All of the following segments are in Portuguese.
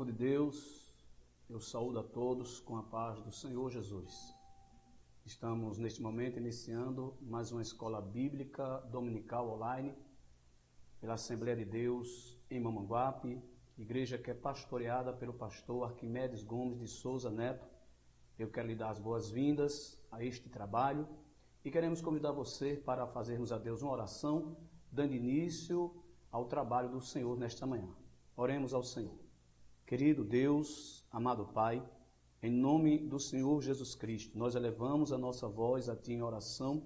Povo de Deus, eu saúdo a todos com a paz do Senhor Jesus. Estamos neste momento iniciando mais uma escola bíblica dominical online pela Assembleia de Deus em Mamanguape, igreja que é pastoreada pelo pastor Arquimedes Gomes de Souza Neto. Eu quero lhe dar as boas-vindas a este trabalho e queremos convidar você para fazermos a Deus uma oração, dando início ao trabalho do Senhor nesta manhã. Oremos ao Senhor. Querido Deus, amado Pai, em nome do Senhor Jesus Cristo, nós elevamos a nossa voz a Ti em oração,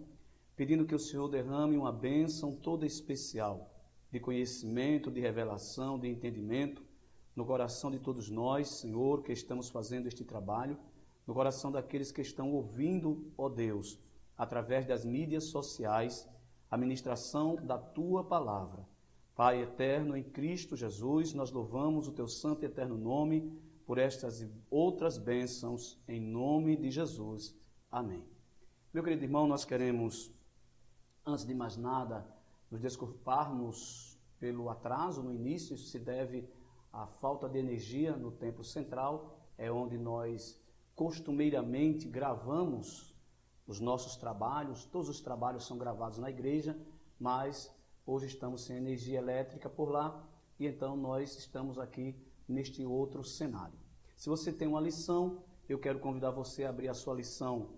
pedindo que o Senhor derrame uma bênção toda especial, de conhecimento, de revelação, de entendimento, no coração de todos nós, Senhor, que estamos fazendo este trabalho, no coração daqueles que estão ouvindo, ó Deus, através das mídias sociais, a ministração da Tua palavra. Pai eterno, em Cristo Jesus, nós louvamos o Teu santo e eterno nome por estas e outras bênçãos, em nome de Jesus. Amém. Meu querido irmão, nós queremos, antes de mais nada, nos desculparmos pelo atraso no início. Isso se deve à falta de energia no templo central, é onde nós costumeiramente gravamos os nossos trabalhos. Todos os trabalhos são gravados na igreja, mas hoje estamos sem energia elétrica por lá e então nós estamos aqui neste outro cenário. Se você tem uma lição, eu quero convidar você a abrir a sua lição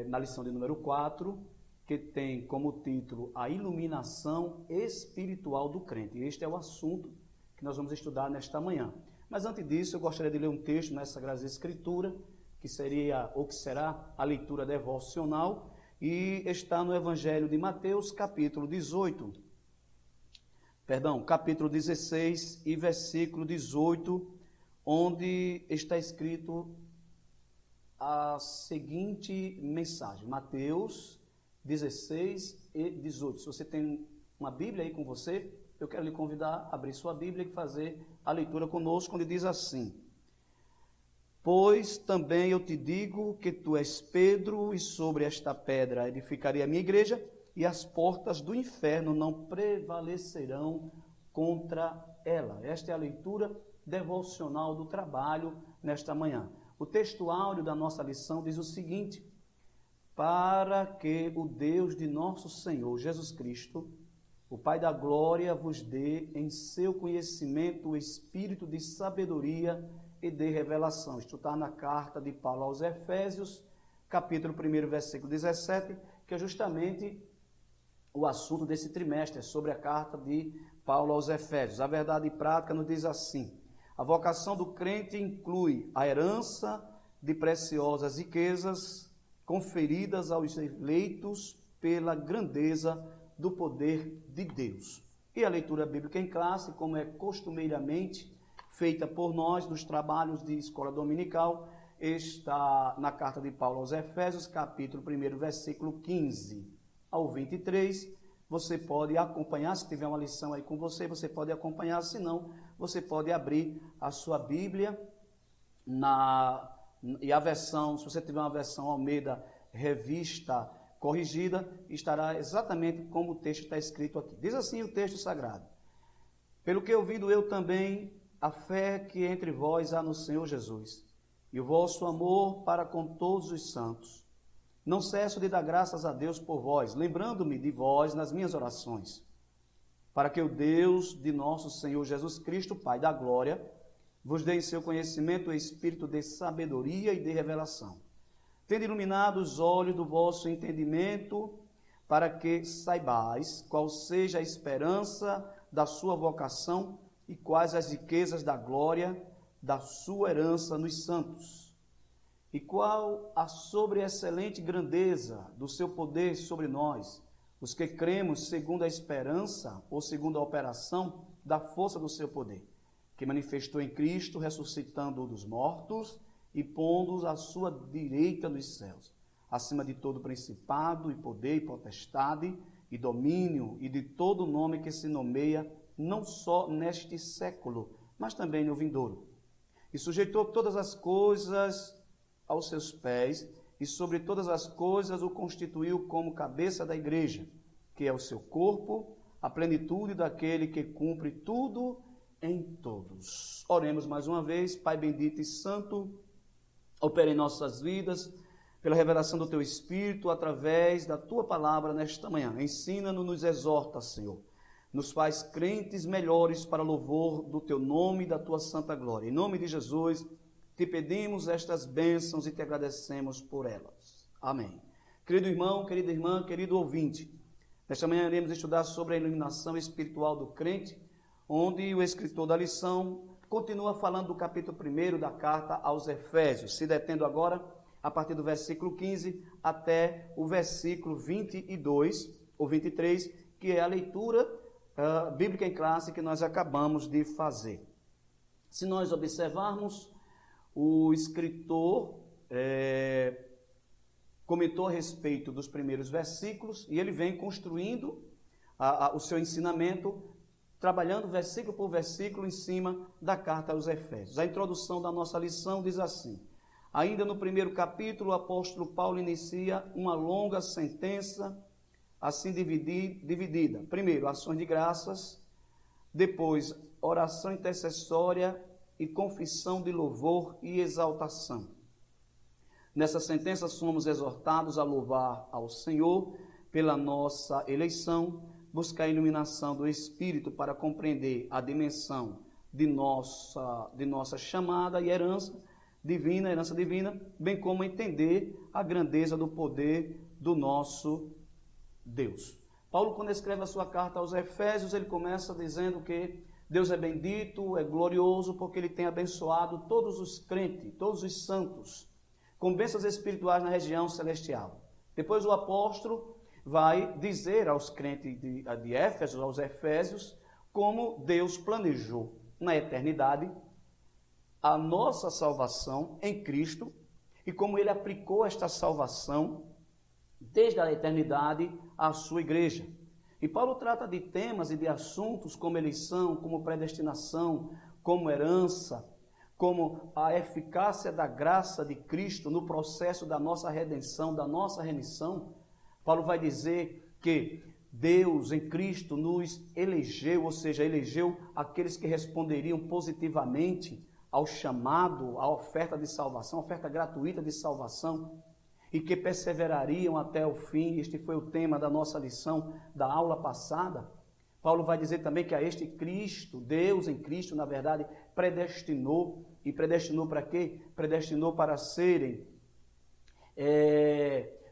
na lição de número 4, que tem como título A Iluminação Espiritual do Crente. Este é o assunto que nós vamos estudar nesta manhã. Mas antes disso, eu gostaria de ler um texto nessa Sagrada Escritura, que seria ou que será a leitura devocional, e está no Evangelho de Mateus, capítulo 16 e versículo 18, onde está escrito a seguinte mensagem. Mateus 16 e 18. Se você tem uma Bíblia aí com você, eu quero lhe convidar a abrir sua Bíblia e fazer a leitura conosco, onde diz assim: Pois também eu te digo que tu és Pedro, e sobre esta pedra edificarei a minha igreja, e as portas do inferno não prevalecerão contra ela. Esta é a leitura devocional do trabalho nesta manhã. O texto áureo da nossa lição diz o seguinte: para que o Deus de nosso Senhor Jesus Cristo, o Pai da glória, vos dê em seu conhecimento o espírito de sabedoria e de revelação. Isto está na carta de Paulo aos Efésios, capítulo 1, versículo 17, que é justamente o assunto desse trimestre, sobre a carta de Paulo aos Efésios. A verdade prática nos diz assim: a vocação do crente inclui a herança de preciosas riquezas conferidas aos eleitos pela grandeza do poder de Deus. E a leitura bíblica em classe, como é costumeiramente feita por nós nos trabalhos de escola dominical, está na carta de Paulo aos Efésios, capítulo 1, versículo 15 ao 23. Você pode acompanhar, se tiver uma lição aí com você, você pode acompanhar, se não, você pode abrir a sua Bíblia e a versão, se você tiver uma versão Almeida Revista Corrigida, estará exatamente como o texto está escrito aqui. Diz assim o texto sagrado: pelo que ouvido eu também a fé que entre vós há no Senhor Jesus, e o vosso amor para com todos os santos. Não cesso de dar graças a Deus por vós, lembrando-me de vós nas minhas orações, para que o Deus de nosso Senhor Jesus Cristo, Pai da glória, vos dê em seu conhecimento o espírito de sabedoria e de revelação, tendo iluminado os olhos do vosso entendimento, para que saibais qual seja a esperança da sua vocação e quais as riquezas da glória da sua herança nos santos, e qual a sobreexcelente grandeza do seu poder sobre nós, os que cremos segundo a esperança ou segundo a operação da força do seu poder, que manifestou em Cristo, ressuscitando-o dos mortos e pondo-os à sua direita nos céus, acima de todo principado e poder e potestade e domínio e de todo nome que se nomeia, não só neste século, mas também no vindouro. E sujeitou todas as coisas aos seus pés, e sobre todas as coisas o constituiu como cabeça da igreja, que é o seu corpo, a plenitude daquele que cumpre tudo em todos. Oremos mais uma vez. Pai bendito e santo, opera em nossas vidas, pela revelação do Teu Espírito, através da Tua palavra nesta manhã. Ensina-nos, nos exorta, Senhor. Nos faz crentes melhores para louvor do Teu nome e da Tua santa glória. Em nome de Jesus, Te pedimos estas bênçãos e Te agradecemos por elas. Amém. Querido irmão, querida irmã, querido ouvinte, nesta manhã iremos estudar sobre a iluminação espiritual do crente, onde o escritor da lição continua falando do capítulo 1 da carta aos Efésios, se detendo agora a partir do versículo 15 até o versículo 22 ou 23, que é a leitura bíblica em classe que nós acabamos de fazer. Se nós observarmos, o escritor comentou a respeito dos primeiros versículos e ele vem construindo o seu ensinamento, trabalhando versículo por versículo em cima da carta aos Efésios. A introdução da nossa lição diz assim: ainda no primeiro capítulo, o apóstolo Paulo inicia uma longa sentença assim dividida. Primeiro, ações de graças, depois, oração intercessória e confissão de louvor e exaltação. Nessa sentença somos exortados a louvar ao Senhor pela nossa eleição, buscar a iluminação do Espírito para compreender a dimensão de nossa chamada e herança divina, bem como entender a grandeza do poder do nosso Deus. Paulo, quando escreve a sua carta aos Efésios, ele começa dizendo que Deus é bendito, é glorioso, porque Ele tem abençoado todos os crentes, todos os santos, com bênçãos espirituais na região celestial. Depois o apóstolo vai dizer aos crentes de Éfeso, aos Efésios, como Deus planejou na eternidade a nossa salvação em Cristo e como Ele aplicou esta salvação desde a eternidade à sua igreja. E Paulo trata de temas e de assuntos como eleição, como predestinação, como herança, como a eficácia da graça de Cristo no processo da nossa redenção, da nossa remissão. Paulo vai dizer que Deus em Cristo nos elegeu, ou seja, elegeu aqueles que responderiam positivamente ao chamado, à oferta de salvação, oferta gratuita de salvação, e que perseverariam até o fim. Este foi o tema da nossa lição da aula passada. Paulo vai dizer também que a este Cristo, Deus em Cristo, na verdade, predestinou. E predestinou para quê? Predestinou para serem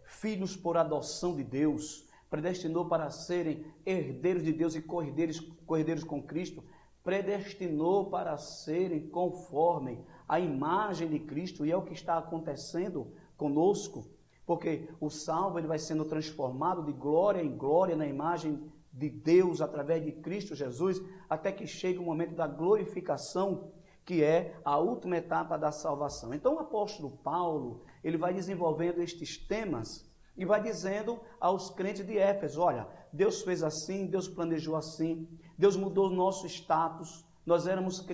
filhos por adoção de Deus. Predestinou para serem herdeiros de Deus e co-herdeiros com Cristo. Predestinou para serem conforme a imagem de Cristo. E é o que está acontecendo conosco, porque o salvo ele vai sendo transformado de glória em glória na imagem de Deus através de Cristo Jesus, até que chegue o momento da glorificação, que é a última etapa da salvação. Então o apóstolo Paulo, ele vai desenvolvendo estes temas e vai dizendo aos crentes de Éfeso: olha, Deus fez assim, Deus planejou assim, Deus mudou o nosso status, nós éramos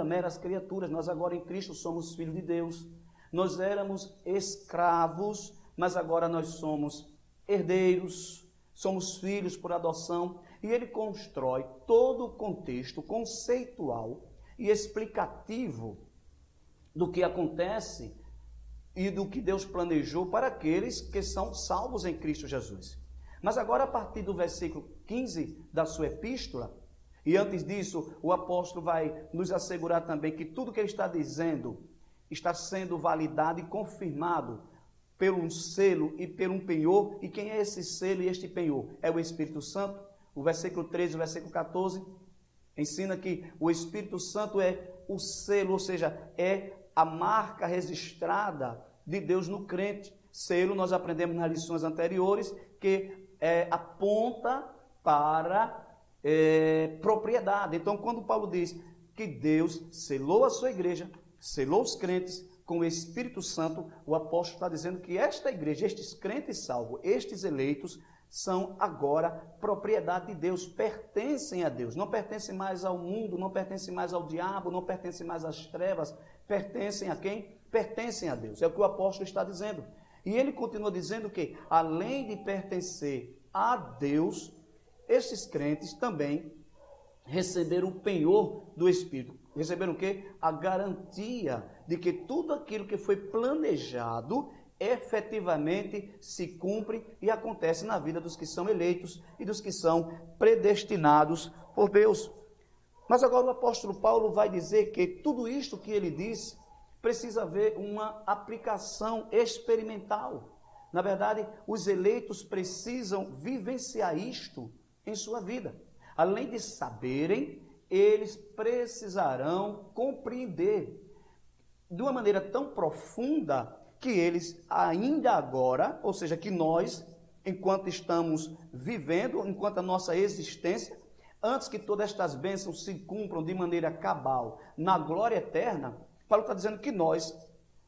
meras criaturas, nós agora em Cristo somos filhos de Deus. Nós éramos escravos, mas agora nós somos herdeiros, somos filhos por adoção. E ele constrói todo o contexto conceitual e explicativo do que acontece e do que Deus planejou para aqueles que são salvos em Cristo Jesus. Mas agora, a partir do versículo 15 da sua epístola, e antes disso, o apóstolo vai nos assegurar também que tudo que ele está dizendo está sendo validado e confirmado pelo um selo e pelo um penhor. E quem é esse selo e este penhor? É o Espírito Santo. O versículo 13 e o versículo 14 ensina que o Espírito Santo é o selo, ou seja, é a marca registrada de Deus no crente. Selo, nós aprendemos nas lições anteriores, que aponta para propriedade. Então, quando Paulo diz que Deus selou a sua igreja, selou os crentes com o Espírito Santo, o apóstolo está dizendo que esta igreja, estes crentes salvos, estes eleitos, são agora propriedade de Deus, pertencem a Deus, não pertencem mais ao mundo, não pertencem mais ao diabo, não pertencem mais às trevas, pertencem a quem? Pertencem a Deus, é o que o apóstolo está dizendo. E ele continua dizendo que, além de pertencer a Deus, estes crentes também receberam o penhor do Espírito. Receberam o quê? A garantia de que tudo aquilo que foi planejado efetivamente se cumpre e acontece na vida dos que são eleitos e dos que são predestinados por Deus. Mas agora o apóstolo Paulo vai dizer que tudo isto que ele disse precisa haver uma aplicação experimental. Na verdade, os eleitos precisam vivenciar isto em sua vida. Além de saberem, eles precisarão compreender de uma maneira tão profunda que eles ainda agora, ou seja, que nós, enquanto estamos vivendo, enquanto a nossa existência, antes que todas estas bênçãos se cumpram de maneira cabal na glória eterna, Paulo está dizendo que nós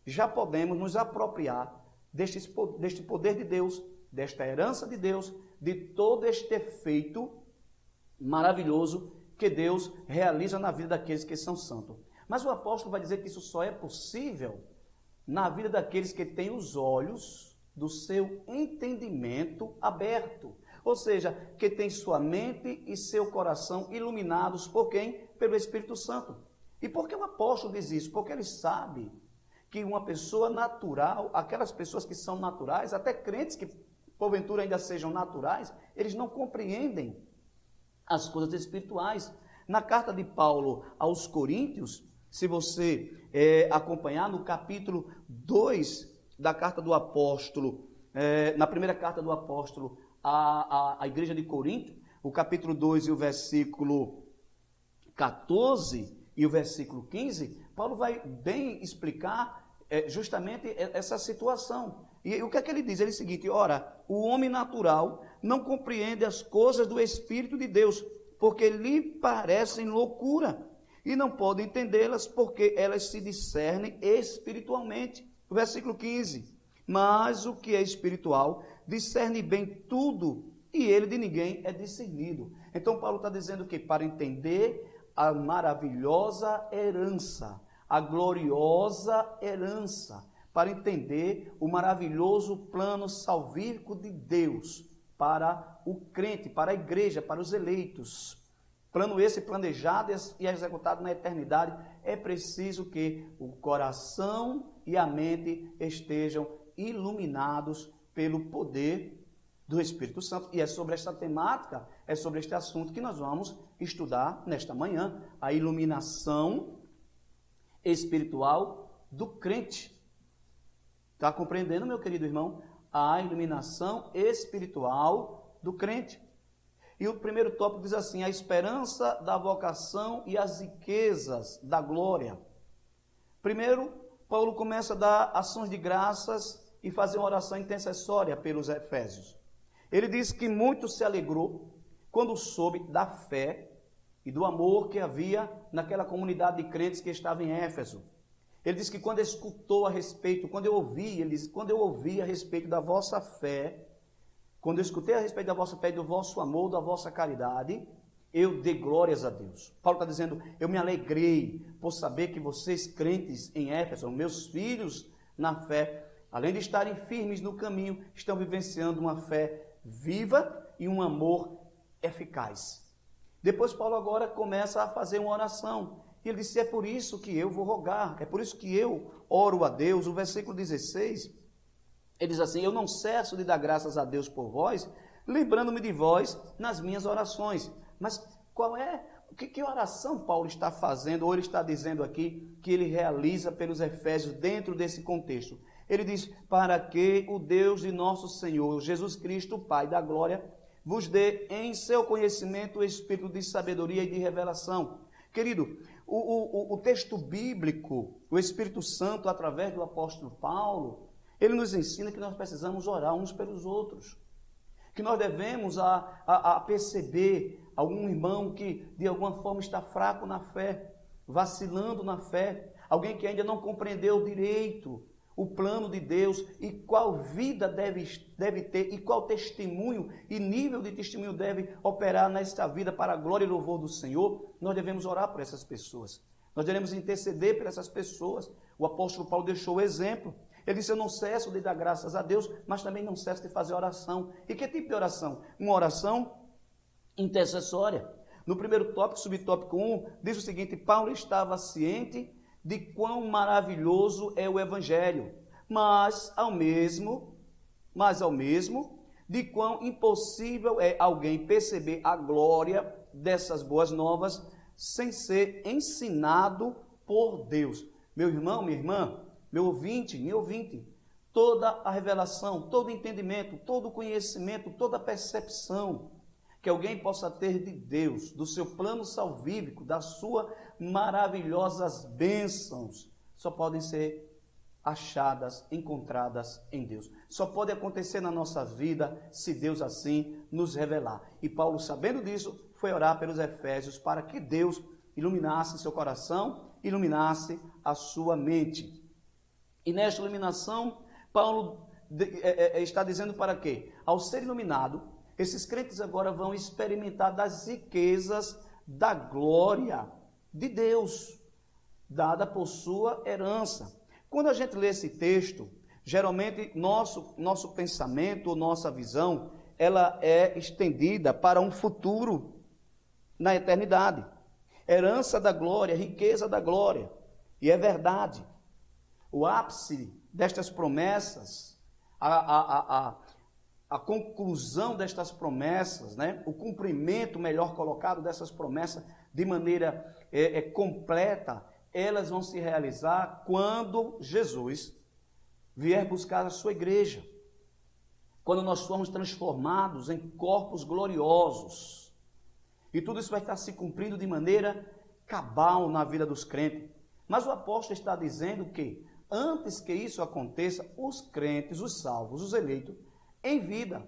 já podemos nos apropriar deste poder de Deus, desta herança de Deus, de todo este efeito maravilhoso que Deus realiza na vida daqueles que são santos. Mas o apóstolo vai dizer que isso só é possível na vida daqueles que têm os olhos do seu entendimento aberto. Ou seja, que tem sua mente e seu coração iluminados por quem? Pelo Espírito Santo. E por que o apóstolo diz isso? Porque ele sabe que uma pessoa natural, aquelas pessoas que são naturais, até crentes que porventura ainda sejam naturais, eles não compreendem as coisas espirituais. Na carta de Paulo aos Coríntios, se você acompanhar no capítulo 2 da carta do apóstolo, na primeira carta do apóstolo à igreja de Corinto, o capítulo 2 e o versículo 14 e o versículo 15, Paulo vai bem explicar justamente essa situação. E o que é que ele diz? Ele diz o seguinte: ora, o homem natural não compreende as coisas do Espírito de Deus, porque lhe parecem loucura, e não pode entendê-las, porque elas se discernem espiritualmente. O versículo 15, mas o que é espiritual discerne bem tudo, e ele de ninguém é discernido. Então Paulo está dizendo que para entender a maravilhosa herança, a gloriosa herança, para entender o maravilhoso plano salvífico de Deus para o crente, para a igreja, para os eleitos, plano esse planejado e executado na eternidade, é preciso que o coração e a mente estejam iluminados pelo poder do Espírito Santo. E é sobre esta temática, é sobre este assunto que nós vamos estudar nesta manhã, a iluminação espiritual do crente. Está compreendendo, meu querido irmão? A iluminação espiritual do crente. E o primeiro tópico diz assim: a esperança da vocação e as riquezas da glória. Primeiro, Paulo começa a dar ações de graças e fazer uma oração intercessória pelos efésios. Ele diz que muito se alegrou quando soube da fé e do amor que havia naquela comunidade de crentes que estava em Éfeso. Ele diz que quando escutou a respeito, quando eu ouvi a respeito da vossa fé, quando eu escutei a respeito da vossa fé e do vosso amor, da vossa caridade, eu dei glórias a Deus. Paulo está dizendo, eu me alegrei por saber que vocês crentes em Éfeso, meus filhos na fé, além de estarem firmes no caminho, estão vivenciando uma fé viva e um amor eficaz. Depois Paulo agora começa a fazer uma oração. E ele disse, é por isso que eu vou rogar, é por isso que eu oro a Deus. O versículo 16, ele diz assim, eu não cesso de dar graças a Deus por vós, lembrando-me de vós nas minhas orações. Mas que oração Paulo está fazendo, ou ele está dizendo aqui, que ele realiza pelos Efésios dentro desse contexto? Ele diz, para que o Deus de nosso Senhor, Jesus Cristo, Pai da glória, vos dê em seu conhecimento o espírito de sabedoria e de revelação. Querido, o texto bíblico, o Espírito Santo, através do apóstolo Paulo, ele nos ensina que nós precisamos orar uns pelos outros, que nós devemos a perceber algum irmão que de alguma forma está fraco na fé, vacilando na fé, alguém que ainda não compreendeu direito o plano de Deus e qual vida deve ter e qual testemunho e nível de testemunho deve operar nesta vida para a glória e louvor do Senhor. Nós devemos orar por essas pessoas, nós devemos interceder por essas pessoas. O apóstolo Paulo deixou o exemplo, ele disse, eu não cesso de dar graças a Deus, mas também não cesso de fazer oração. E que tipo de oração? Uma oração intercessória, No primeiro tópico, subtópico 1, diz o seguinte: Paulo estava ciente de quão maravilhoso é o Evangelho, mas ao mesmo, de quão impossível é alguém perceber a glória dessas boas novas sem ser ensinado por Deus. Meu irmão, minha irmã, meu ouvinte, minha ouvinte, toda a revelação, todo o entendimento, todo o conhecimento, toda a percepção que alguém possa ter de Deus, do seu plano salvífico, das suas maravilhosas bênçãos, só podem ser achadas, encontradas em Deus. Só pode acontecer na nossa vida se Deus assim nos revelar. E Paulo, sabendo disso, foi orar pelos Efésios para que Deus iluminasse seu coração, iluminasse a sua mente. E nesta iluminação, Paulo está dizendo para quê? Ao ser iluminado, esses crentes agora vão experimentar das riquezas da glória de Deus, dada por sua herança. Quando a gente lê esse texto, geralmente nosso pensamento, nossa visão, ela é estendida para um futuro na eternidade. Herança da glória, riqueza da glória. E é verdade. O ápice destas promessas, a conclusão destas promessas, né? O cumprimento, melhor colocado, dessas promessas de maneira completa, elas vão se realizar quando Jesus vier buscar a sua igreja. Quando nós formos transformados em corpos gloriosos. E tudo isso vai estar se cumprindo de maneira cabal na vida dos crentes. Mas o apóstolo está dizendo que, antes que isso aconteça, os crentes, os salvos, os eleitos, em vida,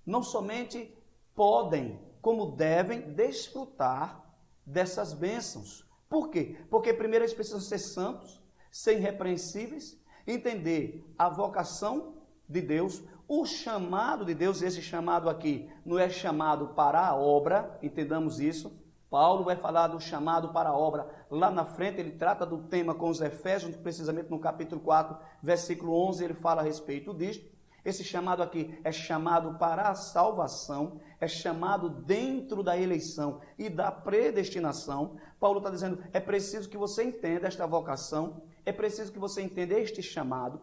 não somente podem, como devem, desfrutar dessas bênçãos. Por quê? Porque primeiro eles precisam ser santos, ser irrepreensíveis, entender a vocação de Deus, o chamado de Deus. Esse chamado aqui não é chamado para a obra, entendamos isso. Paulo vai falar do chamado para a obra. Lá na frente ele trata do tema com os Efésios, precisamente no capítulo 4, versículo 11, ele fala a respeito disto. Esse chamado aqui é chamado para a salvação, é chamado dentro da eleição e da predestinação. Paulo está dizendo, é preciso que você entenda esta vocação, é preciso que você entenda este chamado,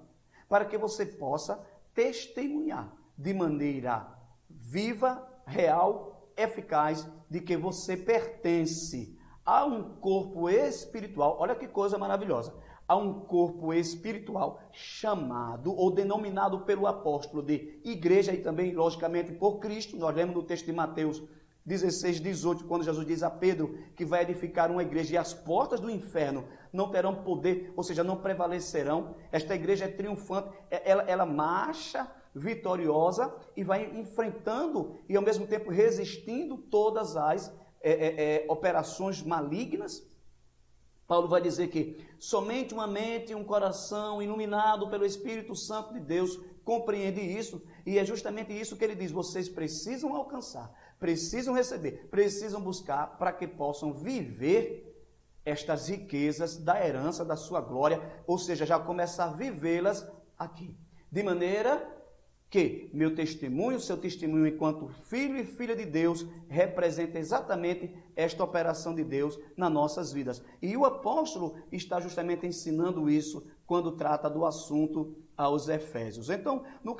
para que você possa testemunhar de maneira viva, real, eficaz, de que você pertence a um corpo espiritual. Olha que coisa maravilhosa. A um corpo espiritual chamado ou denominado pelo apóstolo de igreja e também, logicamente, por Cristo. Nós lemos no texto de Mateus 16, 18, quando Jesus diz a Pedro que vai edificar uma igreja e as portas do inferno não terão poder, ou seja, não prevalecerão. Esta igreja é triunfante, ela marcha vitoriosa e vai enfrentando e ao mesmo tempo resistindo todas as operações malignas. Paulo vai dizer que somente uma mente e um coração iluminado pelo Espírito Santo de Deus compreende isso, e é justamente isso que ele diz, vocês precisam alcançar, precisam receber, precisam buscar para que possam viver estas riquezas da herança da sua glória, ou seja, já começar a vivê-las aqui, de maneira que meu testemunho, seu testemunho enquanto filho e filha de Deus, representa exatamente esta operação de Deus nas nossas vidas. E o apóstolo está justamente ensinando isso quando trata do assunto aos Efésios. Então, no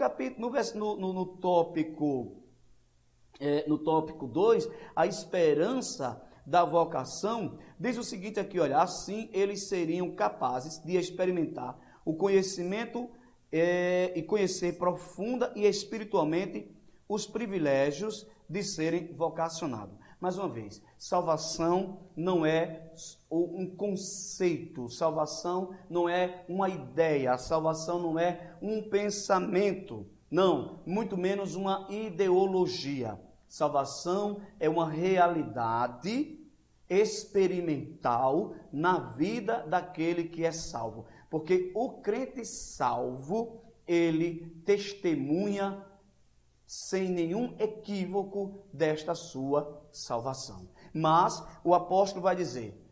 tópico 2, a esperança da vocação, diz o seguinte aqui, olha, assim eles seriam capazes de experimentar o conhecimento e conhecer profunda e espiritualmente os privilégios de serem vocacionados. Mais uma vez, salvação não é um conceito, salvação não é uma ideia, a salvação não é um pensamento, não, muito menos uma ideologia. Salvação é uma realidade experimental na vida daquele que é salvo. Porque o crente salvo, ele testemunha sem nenhum equívoco desta sua salvação. Mas o apóstolo vai dizer,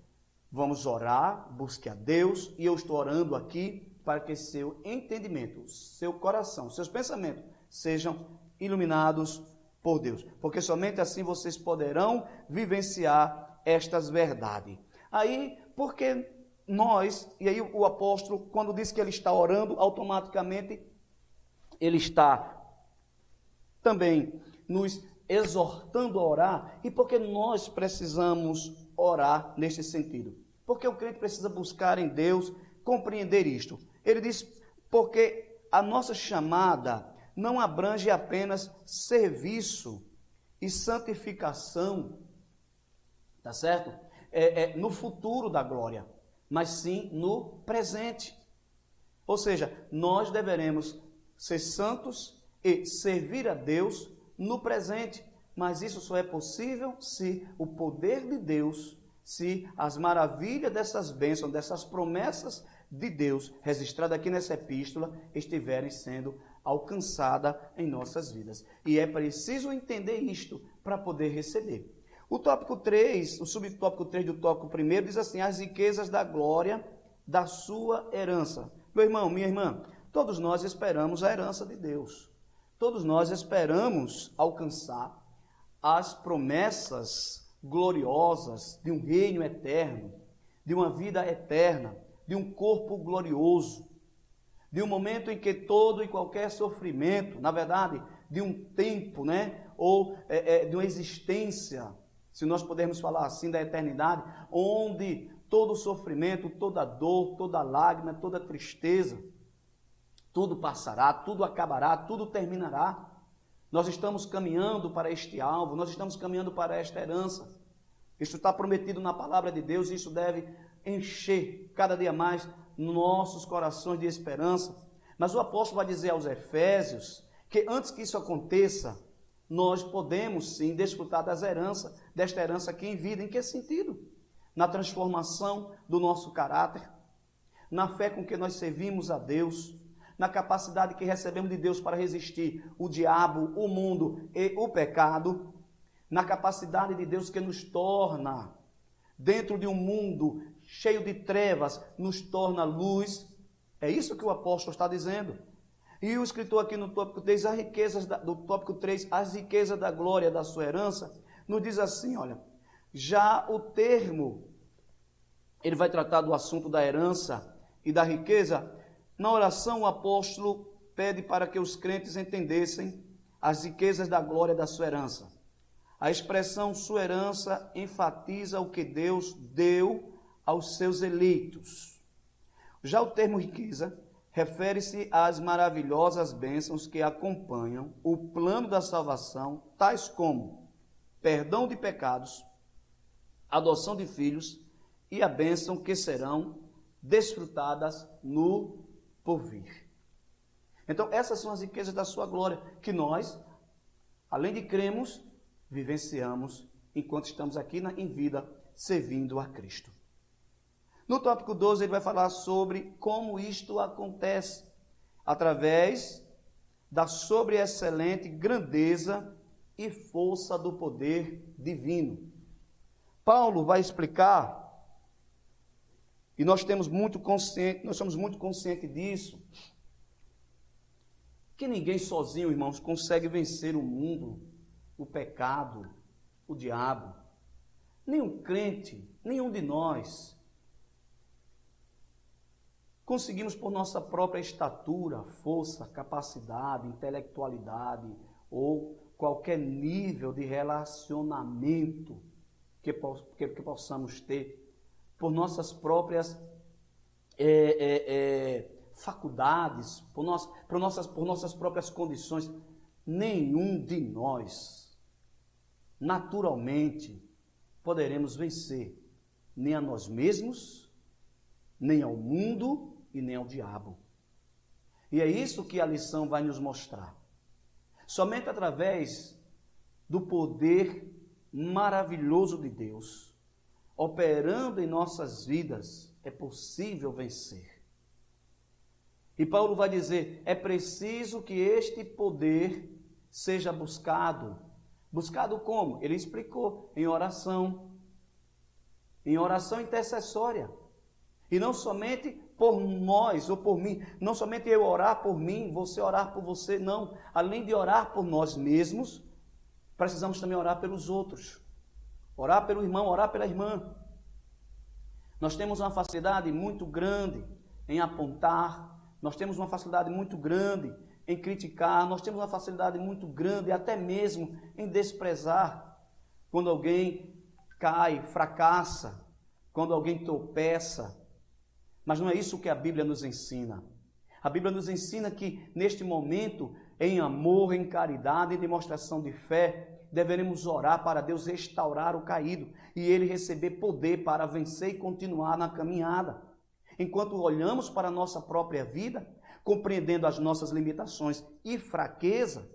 vamos orar, busque a Deus, e eu estou orando aqui para que seu entendimento, seu coração, seus pensamentos sejam iluminados por Deus, porque somente assim vocês poderão vivenciar estas verdades. Aí, porque nós, e aí o apóstolo, quando diz que ele está orando, automaticamente ele está também nos exortando a orar. E porque nós precisamos orar neste sentido? Porque o crente precisa buscar em Deus compreender isto. Ele diz, porque a nossa chamada não abrange apenas serviço e santificação, tá certo? No futuro da glória, mas sim no presente. Ou seja, nós deveremos ser santos e servir a Deus no presente, mas isso só é possível se o poder de Deus, se as maravilhas dessas bênçãos, dessas promessas de Deus, registradas aqui nessa epístola, estiverem sendo alcançadas em nossas vidas. E é preciso entender isto para poder receber. O tópico 3, o subtópico 3 do tópico 1 diz assim, as riquezas da glória da sua herança. Meu irmão, minha irmã, todos nós esperamos a herança de Deus. Todos nós esperamos alcançar as promessas gloriosas de um reino eterno, de uma vida eterna, de um corpo glorioso, de um momento em que todo e qualquer sofrimento, na verdade, de um tempo, ou de uma existência, se nós pudermos falar assim, da eternidade, onde todo sofrimento, toda dor, toda lágrima, toda tristeza, tudo passará, tudo acabará, tudo terminará. Nós estamos caminhando para este alvo, nós estamos caminhando para esta herança. Isso está prometido na palavra de Deus e isso deve encher cada dia mais nossos corações de esperança. Mas o apóstolo vai dizer aos Efésios que antes que isso aconteça, nós podemos sim desfrutar desta herança aqui em vida. Em que sentido? Na transformação do nosso caráter, na fé com que nós servimos a Deus, na capacidade que recebemos de Deus para resistir o diabo, o mundo e o pecado, na capacidade de Deus que nos torna, dentro de um mundo cheio de trevas, nos torna luz. É isso que o apóstolo está dizendo. E o escritor aqui no tópico 3, as riquezas do tópico 3, as riquezas da glória da sua herança, nos diz assim, olha, já o termo, ele vai tratar do assunto da herança e da riqueza. Na oração o apóstolo pede para que os crentes entendessem as riquezas da glória da sua herança. A expressão sua herança enfatiza o que Deus deu aos seus eleitos. Já o termo riqueza refere-se às maravilhosas bênçãos que acompanham o plano da salvação, tais como perdão de pecados, adoção de filhos e a bênção que serão desfrutadas no porvir. Então, essas são as riquezas da sua glória, que nós, além de cremos, vivenciamos enquanto estamos aqui em vida, servindo a Cristo. No tópico 12, ele vai falar sobre como isto acontece, através da sobreexcelente grandeza e força do poder divino. Paulo vai explicar, e nós somos muito conscientes disso, que ninguém sozinho, irmãos, consegue vencer o mundo, o pecado, o diabo. Nenhum crente, nenhum de nós conseguimos por nossa própria estatura, força, capacidade, intelectualidade ou qualquer nível de relacionamento que possamos ter, por nossas próprias faculdades, por nossas próprias condições. Nenhum de nós, naturalmente, poderemos vencer nem a nós mesmos, nem ao mundo e nem ao diabo. E é isso que a lição vai nos mostrar. Somente através do poder maravilhoso de Deus, operando em nossas vidas, é possível vencer. E Paulo vai dizer, é preciso que este poder seja buscado. Buscado como? Ele explicou, em oração intercessória. E não somente por nós ou por mim, não somente eu orar por mim, você orar por você, não. Além de orar por nós mesmos, precisamos também orar pelos outros. Orar pelo irmão, orar pela irmã. Nós temos uma facilidade muito grande em apontar, nós temos uma facilidade muito grande em criticar, nós temos uma facilidade muito grande até mesmo em desprezar. Quando alguém cai, fracassa, quando alguém tropeça. Mas não é isso que a Bíblia nos ensina. A Bíblia nos ensina que neste momento, em amor, em caridade, em demonstração de fé, deveremos orar para Deus restaurar o caído e ele receber poder para vencer e continuar na caminhada. Enquanto olhamos para a nossa própria vida, compreendendo as nossas limitações e fraqueza,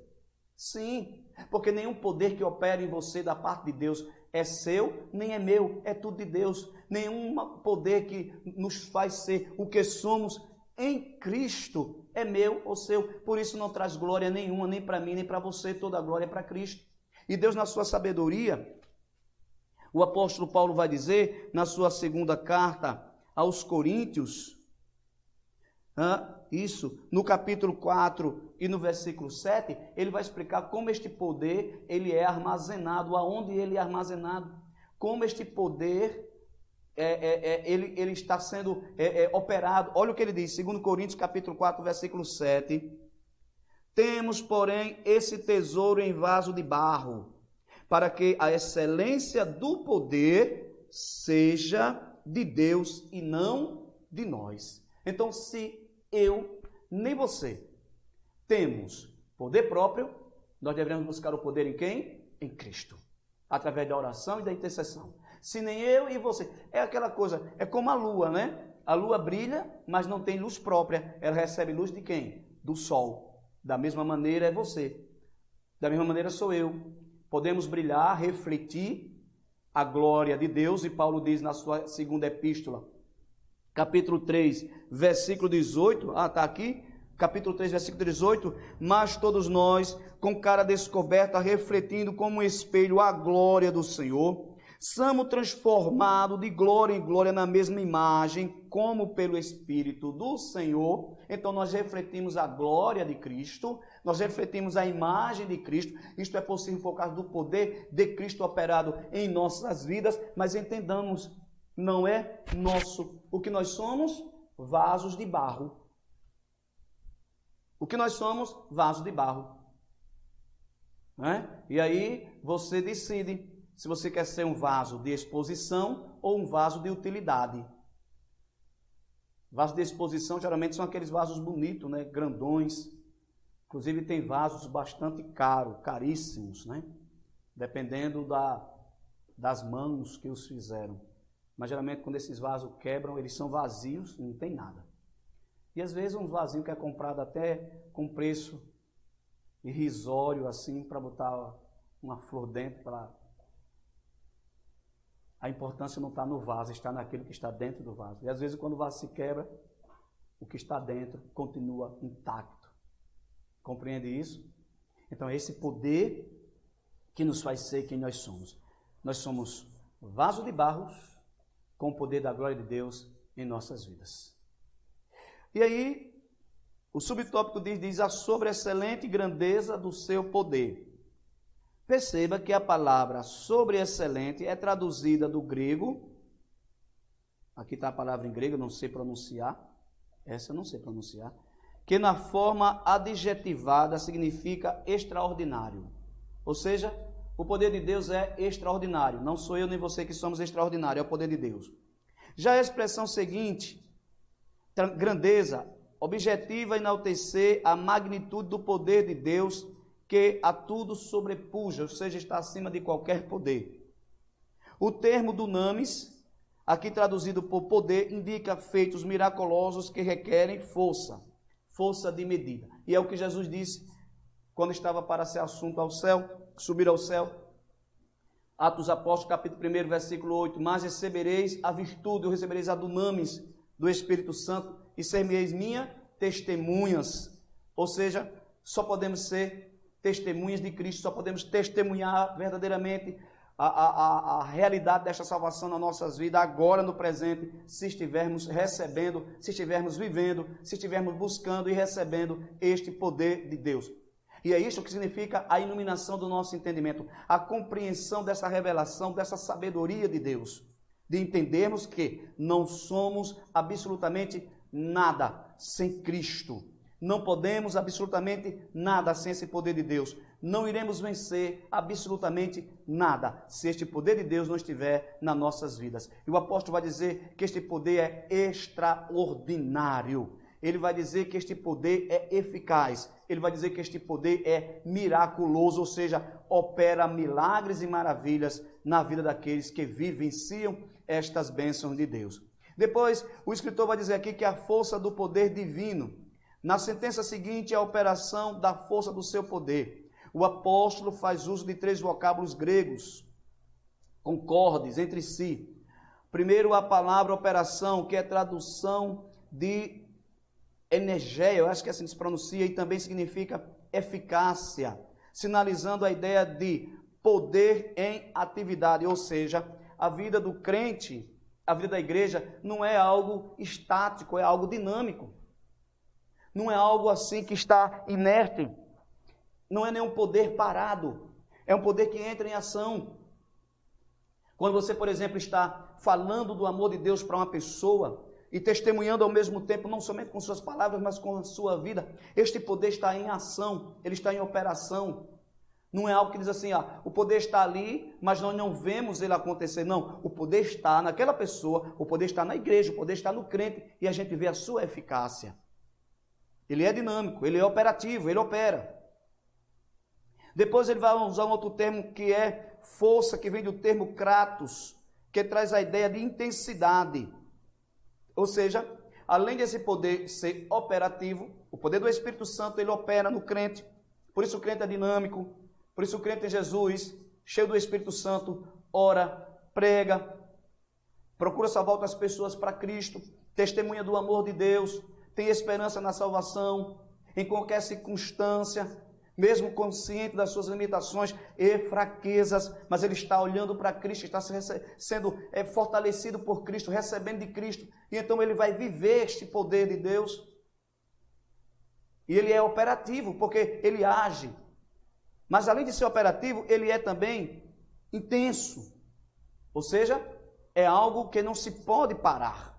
sim, porque nenhum poder que opera em você da parte de Deus é seu, nem é meu, é tudo de Deus. Nenhum poder que nos faz ser o que somos em Cristo é meu ou seu. Por isso não traz glória nenhuma, nem para mim, nem para você, toda a glória é para Cristo. E Deus, na sua sabedoria, o apóstolo Paulo vai dizer, na sua segunda carta aos Coríntios, no capítulo 4 e no versículo 7, ele vai explicar como este poder ele é armazenado, aonde ele é armazenado, como este poder ele está sendo operado. Olha o que ele diz, 2 Coríntios capítulo 4, versículo 7. Temos, porém, esse tesouro em vaso de barro, para que a excelência do poder seja de Deus e não de nós. Então, se eu, nem você, temos poder próprio, nós devemos buscar o poder em quem? Em Cristo, através da oração e da intercessão. Se nem eu e você, é aquela coisa, é como a lua, né? A lua brilha, mas não tem luz própria, ela recebe luz de quem? Do sol. Da mesma maneira é você, da mesma maneira sou eu. Podemos brilhar, refletir a glória de Deus, e Paulo diz na sua segunda epístola, capítulo 3, versículo 18, está aqui, capítulo 3, versículo 18, mas todos nós, com cara descoberta, refletindo como um espelho a glória do Senhor, somos transformados de glória em glória na mesma imagem, como pelo Espírito do Senhor. Então nós refletimos a glória de Cristo, nós refletimos a imagem de Cristo. Isto é possível por causa do poder de Cristo operado em nossas vidas, mas entendamos, não é nosso. O que nós somos? Vasos de barro. O que nós somos? Vasos de barro. E aí você decide se você quer ser um vaso de exposição ou um vaso de utilidade. Vasos de exposição geralmente são aqueles vasos bonitos, né? Grandões. Inclusive tem vasos bastante caros, caríssimos, né? Dependendo das mãos que os fizeram. Mas geralmente quando esses vasos quebram, eles são vazios, não tem nada. E às vezes um vasinho que é comprado até com preço irrisório, assim, para botar uma flor dentro, a importância não está no vaso, está naquilo que está dentro do vaso. E às vezes quando o vaso se quebra, o que está dentro continua intacto. Compreende isso? Então é esse poder que nos faz ser quem nós somos. Nós somos vaso de barros com o poder da glória de Deus em nossas vidas. E aí, o subtópico diz a sobreexcelente grandeza do seu poder. Perceba que a palavra sobreexcelente é traduzida do grego, aqui está a palavra em grego, eu não sei pronunciar, essa eu não sei pronunciar, que na forma adjetivada significa extraordinário. Ou seja, o poder de Deus é extraordinário, não sou eu nem você que somos extraordinários, é o poder de Deus. Já a expressão seguinte, grandeza, objetiva enaltecer a magnitude do poder de Deus, que a tudo sobrepuja, ou seja, está acima de qualquer poder. O termo dunamis, aqui traduzido por poder, indica feitos miraculosos que requerem força de medida. E é o que Jesus disse quando estava para ser assunto ao céu, subir ao céu. Atos Apóstolos, capítulo 1, versículo 8, mas recebereis a virtude, ou recebereis a dunamis do Espírito Santo, e ser-me-eis minhas testemunhas. Ou seja, só podemos ser testemunhas de Cristo, só podemos testemunhar verdadeiramente a realidade desta salvação nas nossas vidas, agora no presente, se estivermos recebendo, se estivermos vivendo, se estivermos buscando e recebendo este poder de Deus. E é isso que significa a iluminação do nosso entendimento, a compreensão dessa revelação, dessa sabedoria de Deus, de entendermos que não somos absolutamente nada sem Cristo. Não podemos absolutamente nada sem esse poder de Deus. Não iremos vencer absolutamente nada se este poder de Deus não estiver nas nossas vidas. E o apóstolo vai dizer que este poder é extraordinário. Ele vai dizer que este poder é eficaz. Ele vai dizer que este poder é miraculoso, ou seja, opera milagres e maravilhas na vida daqueles que vivenciam estas bênçãos de Deus. Depois, o escritor vai dizer aqui que a força do poder divino. Na sentença seguinte, a operação da força do seu poder. O apóstolo faz uso de 3 vocábulos gregos, concordes entre si. Primeiro, a palavra operação, que é tradução de energia, eu acho que assim se pronuncia, e também significa eficácia, sinalizando a ideia de poder em atividade, ou seja, a vida do crente, a vida da igreja, não é algo estático, é algo dinâmico. Não é algo assim que está inerte. Não é nenhum poder parado. É um poder que entra em ação. Quando você, por exemplo, está falando do amor de Deus para uma pessoa e testemunhando ao mesmo tempo, não somente com suas palavras, mas com a sua vida, este poder está em ação, ele está em operação. Não é algo que diz assim, o poder está ali, mas nós não vemos ele acontecer. Não, o poder está naquela pessoa, o poder está na igreja, o poder está no crente e a gente vê a sua eficácia. Ele é dinâmico, ele é operativo, ele opera. Depois ele vai usar um outro termo que é força, que vem do termo kratos, que traz a ideia de intensidade. Ou seja, além desse poder ser operativo, o poder do Espírito Santo, ele opera no crente. Por isso o crente é dinâmico, por isso o crente em Jesus, cheio do Espírito Santo, ora, prega, procura salvar outras pessoas para Cristo, testemunha do amor de Deus, tem esperança na salvação, em qualquer circunstância, mesmo consciente das suas limitações e fraquezas, mas ele está olhando para Cristo, está sendo fortalecido por Cristo, recebendo de Cristo, e então ele vai viver este poder de Deus, e ele é operativo, porque ele age, mas além de ser operativo, ele é também intenso, ou seja, é algo que não se pode parar.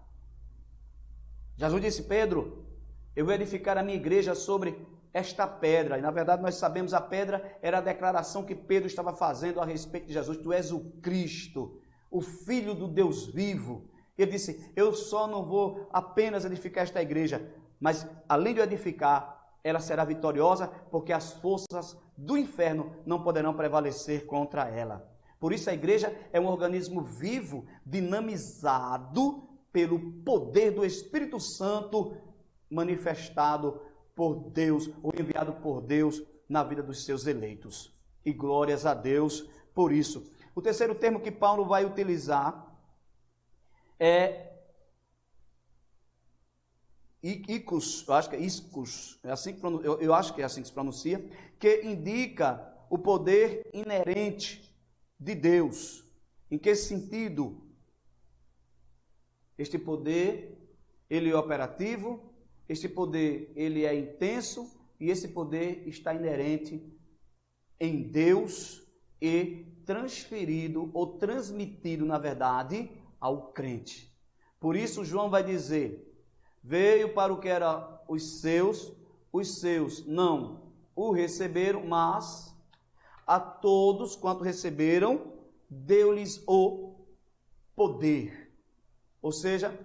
Jesus disse, Pedro, eu vou edificar a minha igreja sobre esta pedra. E na verdade nós sabemos a pedra era a declaração que Pedro estava fazendo a respeito de Jesus. Tu és o Cristo, o Filho do Deus vivo. Ele disse, eu só não vou apenas edificar esta igreja, mas além de edificar, ela será vitoriosa, porque as forças do inferno não poderão prevalecer contra ela. Por isso a igreja é um organismo vivo, dinamizado pelo poder do Espírito Santo manifestado por Deus, ou enviado por Deus na vida dos seus eleitos. E glórias a Deus por isso. O terceiro termo que Paulo vai utilizar é Icos, eu acho que é iscos, eu acho que é assim que se pronuncia, que indica o poder inerente de Deus. Em que sentido? Este poder, ele é operativo, este poder, ele é intenso, e esse poder está inerente em Deus e transferido ou transmitido, na verdade, ao crente. Por isso, João vai dizer, veio para o que era os seus não o receberam, mas a todos quanto receberam, deu-lhes o poder. Ou seja,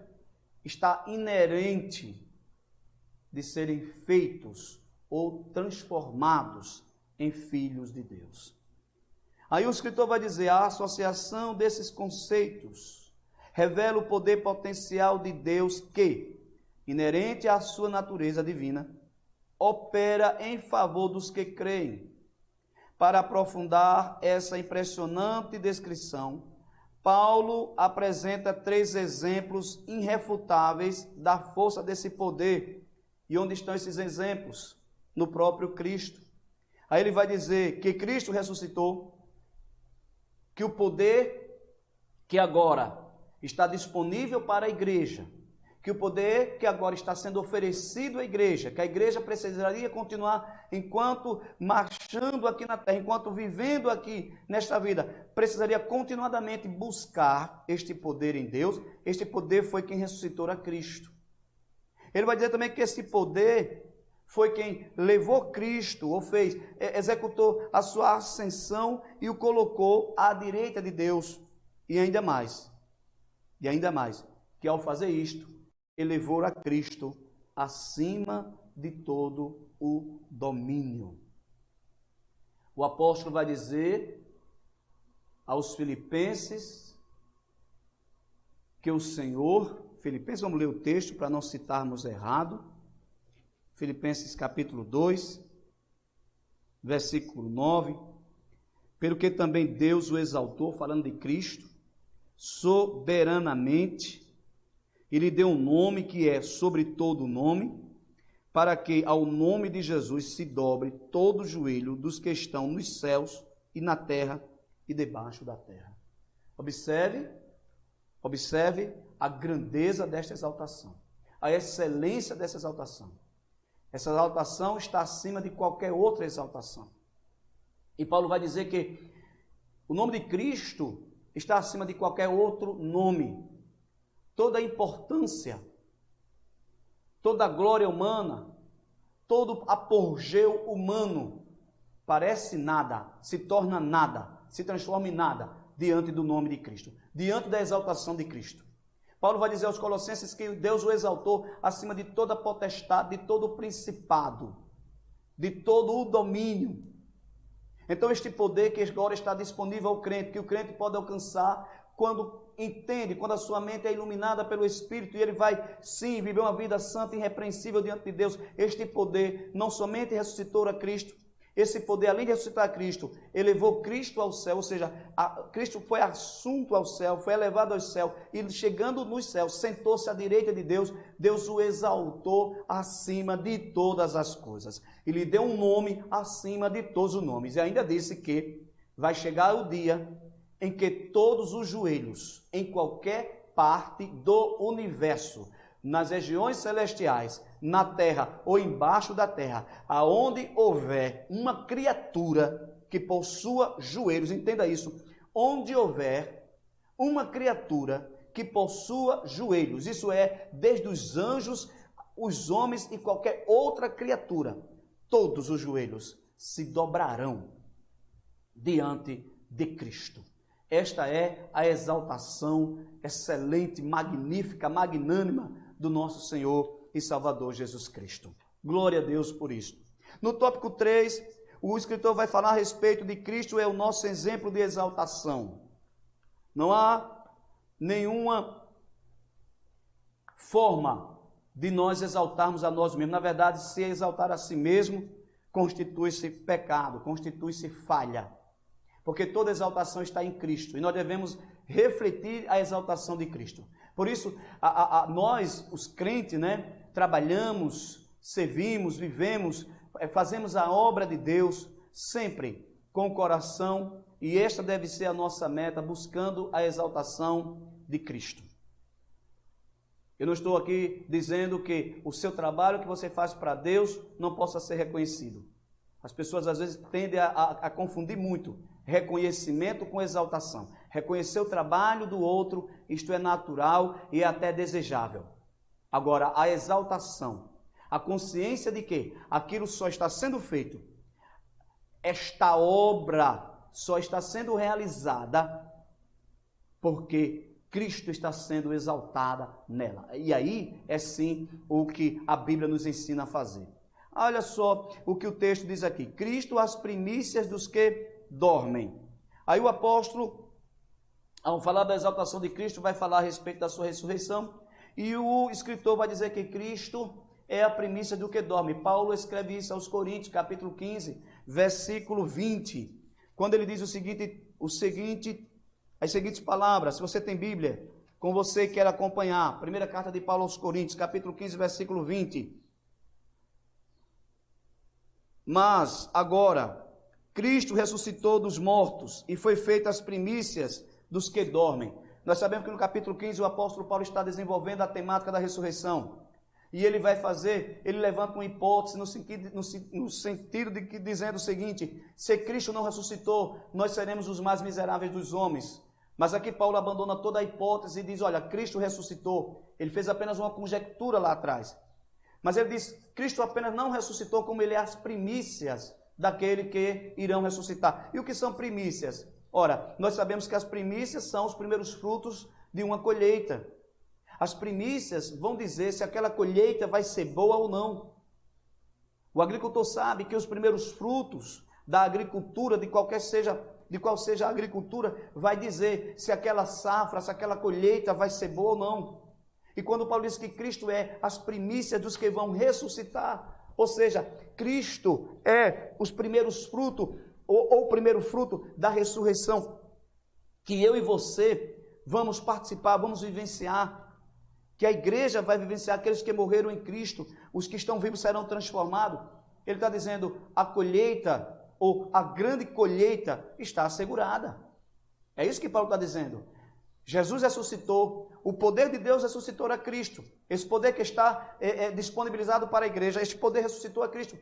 está inerente de serem feitos ou transformados em filhos de Deus. Aí o escritor vai dizer, a associação desses conceitos revela o poder potencial de Deus que, inerente à sua natureza divina, opera em favor dos que creem. Para aprofundar essa impressionante descrição, Paulo apresenta 3 exemplos irrefutáveis da força desse poder. E onde estão esses exemplos? No próprio Cristo. Aí ele vai dizer que Cristo ressuscitou, que o poder que agora está disponível para a igreja, que o poder que agora está sendo oferecido à igreja, que a igreja precisaria continuar enquanto marchando aqui na terra, enquanto vivendo aqui nesta vida, precisaria continuadamente buscar este poder em Deus. Este poder foi quem ressuscitou a Cristo. Ele vai dizer também que esse poder foi quem levou Cristo, ou executou a sua ascensão e o colocou à direita de Deus. E ainda mais, que ao fazer isto, elevou a Cristo acima de todo o domínio. O apóstolo vai dizer aos filipenses que o Senhor, Filipenses, vamos ler o texto para não citarmos errado, Filipenses capítulo 2, versículo 9, pelo que também Deus o exaltou, falando de Cristo, soberanamente, e lhe deu um nome que é sobre todo nome, para que ao nome de Jesus se dobre todo o joelho dos que estão nos céus e na terra e debaixo da terra. Observe a grandeza desta exaltação, a excelência dessa exaltação. Essa exaltação está acima de qualquer outra exaltação. E Paulo vai dizer que o nome de Cristo está acima de qualquer outro nome. Toda a importância, toda a glória humana, todo apogeu humano parece nada, se torna nada, se transforma em nada diante do nome de Cristo, diante da exaltação de Cristo. Paulo vai dizer aos Colossenses que Deus o exaltou acima de toda potestade, de todo o principado, de todo o domínio. Então este poder que agora está disponível ao crente, que o crente pode alcançar quando entende, quando a sua mente é iluminada pelo Espírito e ele vai, sim, viver uma vida santa e irrepreensível diante de Deus. Este poder não somente ressuscitou a Cristo, esse poder, além de ressuscitar a Cristo, elevou Cristo ao céu, ou seja, Cristo foi assunto ao céu, foi elevado ao céu, e chegando nos céus, sentou-se à direita de Deus, Deus o exaltou acima de todas as coisas, e lhe deu um nome acima de todos os nomes, e ainda disse que vai chegar o dia em que todos os joelhos, em qualquer parte do universo, nas regiões celestiais, na terra ou embaixo da terra, aonde houver uma criatura que possua joelhos, entenda isso, onde houver uma criatura que possua joelhos, isso é, desde os anjos, os homens e qualquer outra criatura, todos os joelhos se dobrarão diante de Cristo. Esta é a exaltação excelente, magnífica, magnânima do nosso Senhor e Salvador Jesus Cristo. Glória a Deus por isso. No tópico 3, o escritor vai falar a respeito de Cristo, é o nosso exemplo de exaltação. Não há nenhuma forma de nós exaltarmos a nós mesmos. Na verdade, se exaltar a si mesmo, constitui-se pecado, constitui-se falha. Porque toda exaltação está em Cristo e nós devemos refletir a exaltação de Cristo. Por isso, nós, os crentes, trabalhamos, servimos, vivemos, fazemos a obra de Deus sempre com o coração, e esta deve ser a nossa meta, buscando a exaltação de Cristo. Eu não estou aqui dizendo que o seu trabalho que você faz para Deus não possa ser reconhecido. As pessoas às vezes tendem a confundir muito reconhecimento com exaltação. Reconhecer o trabalho do outro, isto é natural e é até desejável. Agora, a exaltação, a consciência de que aquilo só está sendo feito, esta obra só está sendo realizada porque Cristo está sendo exaltada nela. E aí é sim o que a Bíblia nos ensina a fazer. Olha só o que o texto diz aqui. Cristo as primícias dos que dormem. Aí o apóstolo, ao falar da exaltação de Cristo, vai falar a respeito da sua ressurreição. E o escritor vai dizer que Cristo é a primícia do que dorme. Paulo escreve isso aos Coríntios, capítulo 15, versículo 20. Quando ele diz as seguintes palavras, se você tem Bíblia, com você quer acompanhar, primeira carta de Paulo aos Coríntios, capítulo 15, versículo 20. Mas agora, Cristo ressuscitou dos mortos e foi feita as primícias dos que dormem. Nós sabemos que no capítulo 15 o apóstolo Paulo está desenvolvendo a temática da ressurreição. E ele vai fazer, ele levanta uma hipótese no sentido de que, dizendo o seguinte: se Cristo não ressuscitou, nós seremos os mais miseráveis dos homens. Mas aqui Paulo abandona toda a hipótese e diz: olha, Cristo ressuscitou. Ele fez apenas uma conjectura lá atrás. Mas ele diz: Cristo apenas não ressuscitou, como ele é as primícias daquele que irão ressuscitar. E o que são primícias? Ora, nós sabemos que as primícias são os primeiros frutos de uma colheita. As primícias vão dizer se aquela colheita vai ser boa ou não. O agricultor sabe que os primeiros frutos da agricultura, de qual seja a agricultura, vai dizer se aquela safra, se aquela colheita vai ser boa ou não. E quando Paulo diz que Cristo é as primícias dos que vão ressuscitar, ou seja, Cristo é os primeiros frutos, ou o primeiro fruto da ressurreição, que eu e você vamos participar, vamos vivenciar, que a igreja vai vivenciar, aqueles que morreram em Cristo, os que estão vivos serão transformados. Ele está dizendo, a colheita, ou a grande colheita, está assegurada. É isso que Paulo está dizendo. Jesus ressuscitou, o poder de Deus ressuscitou a Cristo. Esse poder que está disponibilizado para a igreja, este poder ressuscitou a Cristo.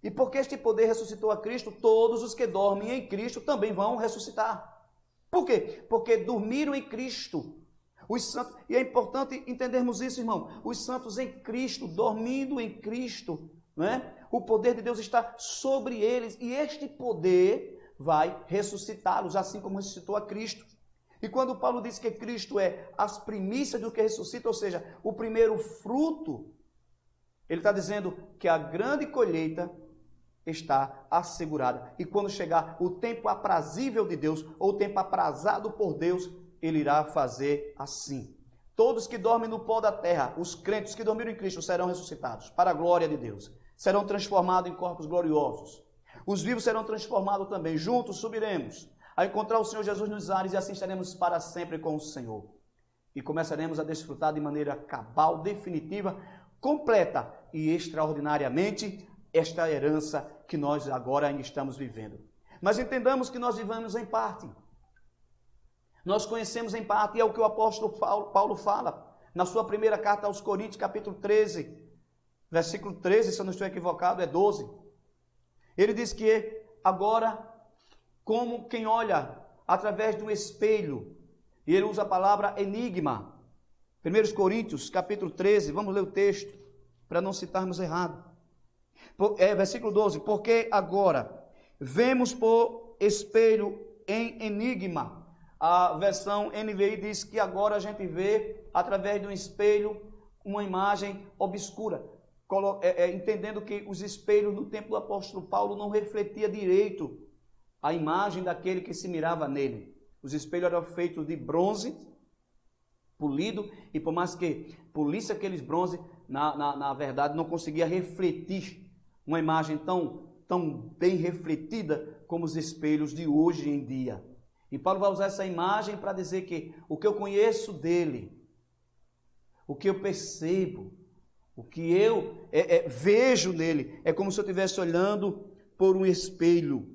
E porque este poder ressuscitou a Cristo, todos os que dormem em Cristo também vão ressuscitar. Por quê? Porque dormiram em Cristo. Os santos, e é importante entendermos isso, irmão. Os santos em Cristo, dormindo em Cristo, não é? O poder de Deus está sobre eles, e este poder vai ressuscitá-los, assim como ressuscitou a Cristo. E quando Paulo diz que Cristo é as primícias do que ressuscita, ou seja, o primeiro fruto, ele está dizendo que a grande colheita está assegurada. E quando chegar o tempo aprazível de Deus, ou o tempo aprazado por Deus, ele irá fazer assim. Todos que dormem no pó da terra, os crentes que dormiram em Cristo, serão ressuscitados para a glória de Deus. Serão transformados em corpos gloriosos. Os vivos serão transformados também. Juntos subiremos a encontrar o Senhor Jesus nos ares, e assim estaremos para sempre com o Senhor. E começaremos a desfrutar de maneira cabal, definitiva, completa e extraordinariamente esta herança que nós agora ainda estamos vivendo. Mas entendamos que nós vivemos em parte. Nós conhecemos em parte, e é o que o apóstolo Paulo fala na sua primeira carta aos Coríntios, capítulo 13, versículo 13, se eu não estou equivocado, é 12. Ele diz que agora, como quem olha através de um espelho, e ele usa a palavra enigma. 1 Coríntios, capítulo 13, vamos ler o texto, para não citarmos errado. Versículo 12, porque agora vemos por espelho em enigma. A versão NVI diz que agora a gente vê, através de um espelho, uma imagem obscura. Entendendo que os espelhos no tempo do apóstolo Paulo não refletia direito a imagem daquele que se mirava nele. Os espelhos eram feitos de bronze, polido, e por mais que polisse aqueles bronze, na verdade não conseguia refletir uma imagem tão bem refletida como os espelhos de hoje em dia. E Paulo vai usar essa imagem para dizer que o que eu conheço dele, o que eu percebo, o que eu vejo nele, é como se eu estivesse olhando por um espelho.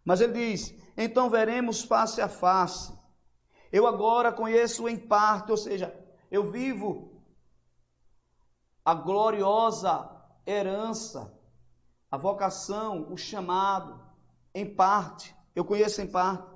Mas ele diz, então veremos face a face. Eu agora conheço em parte, ou seja, eu vivo a gloriosa herança, a vocação, o chamado, em parte. Eu conheço em parte.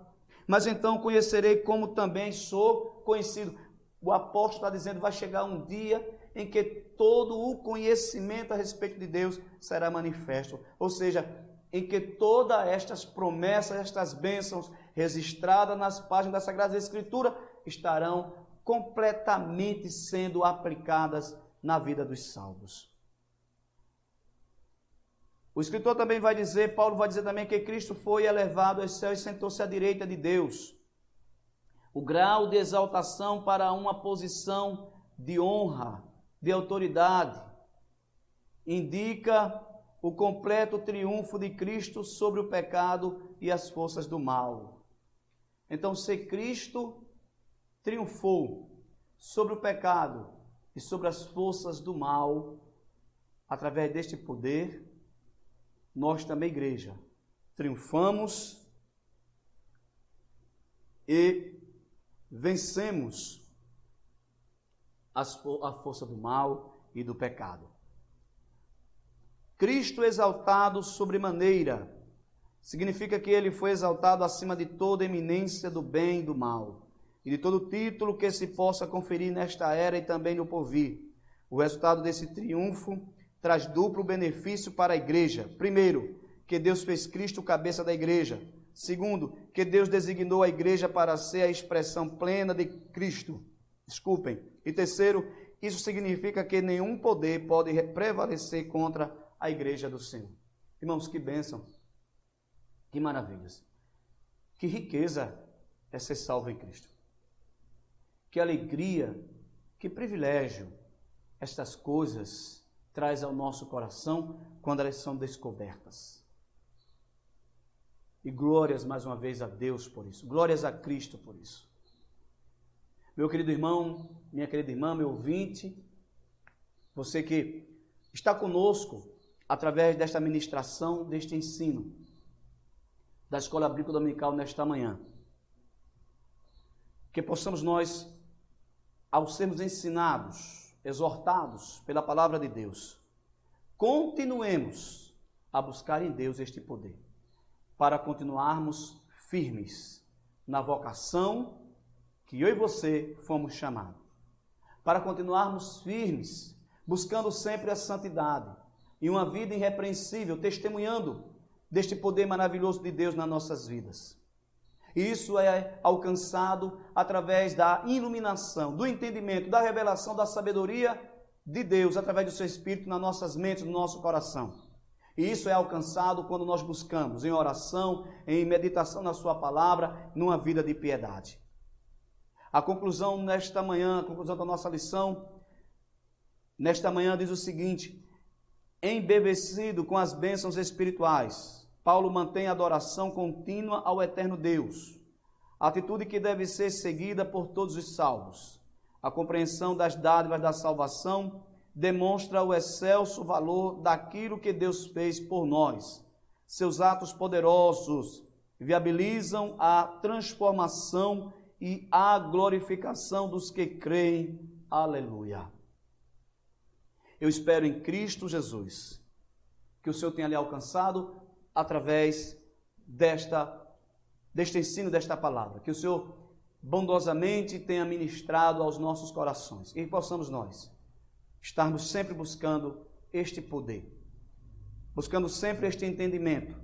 Mas então conhecerei como também sou conhecido. O apóstolo está dizendo, vai chegar um dia em que todo o conhecimento a respeito de Deus será manifesto. Ou seja, em que todas estas promessas, estas bênçãos registradas nas páginas da Sagrada Escritura estarão completamente sendo aplicadas na vida dos salvos. O escritor também vai dizer, Paulo vai dizer também que Cristo foi elevado aos céus e sentou-se à direita de Deus. O grau de exaltação para uma posição de honra, de autoridade, indica o completo triunfo de Cristo sobre o pecado e as forças do mal. Então, se Cristo triunfou sobre o pecado e sobre as forças do mal, através deste poder, nós também, igreja, triunfamos e vencemos a força do mal e do pecado. Cristo exaltado sobremaneira significa que ele foi exaltado acima de toda eminência do bem e do mal, e de todo título que se possa conferir nesta era e também no porvir. O resultado desse triunfo traz duplo benefício para a igreja. Primeiro, que Deus fez Cristo cabeça da igreja. Segundo, que Deus designou a igreja para ser a expressão plena de Cristo. E terceiro, isso significa que nenhum poder pode prevalecer contra a igreja do Senhor. Irmãos, que bênção, que maravilhas, que riqueza é ser salvo em Cristo. Que alegria, que privilégio estas coisas traz ao nosso coração quando elas são descobertas. E glórias mais uma vez a Deus por isso, glórias a Cristo por isso. Meu querido irmão, minha querida irmã, meu ouvinte, você que está conosco através desta ministração, deste ensino da Escola Bíblica Dominical nesta manhã, que possamos nós, ao sermos ensinados, exortados pela palavra de Deus, continuemos a buscar em Deus este poder, para continuarmos firmes na vocação que eu e você fomos chamados, para continuarmos firmes, buscando sempre a santidade e uma vida irrepreensível, testemunhando deste poder maravilhoso de Deus nas nossas vidas. E isso é alcançado através da iluminação, do entendimento, da revelação, da sabedoria de Deus, através do seu Espírito nas nossas mentes, no nosso coração. E isso é alcançado quando nós buscamos em oração, em meditação na sua palavra, numa vida de piedade. A conclusão nesta manhã, a conclusão da nossa lição, nesta manhã diz o seguinte: embevecido com as bênçãos espirituais, Paulo mantém a adoração contínua ao eterno Deus, atitude que deve ser seguida por todos os salvos. A compreensão das dádivas da salvação demonstra o excelso valor daquilo que Deus fez por nós. Seus atos poderosos viabilizam a transformação e a glorificação dos que creem. Aleluia. Eu espero em Cristo Jesus que o Senhor tenha lhe alcançado através deste ensino, desta palavra, que o Senhor bondosamente tenha ministrado aos nossos corações, e que possamos nós estarmos sempre buscando este poder, buscando sempre este entendimento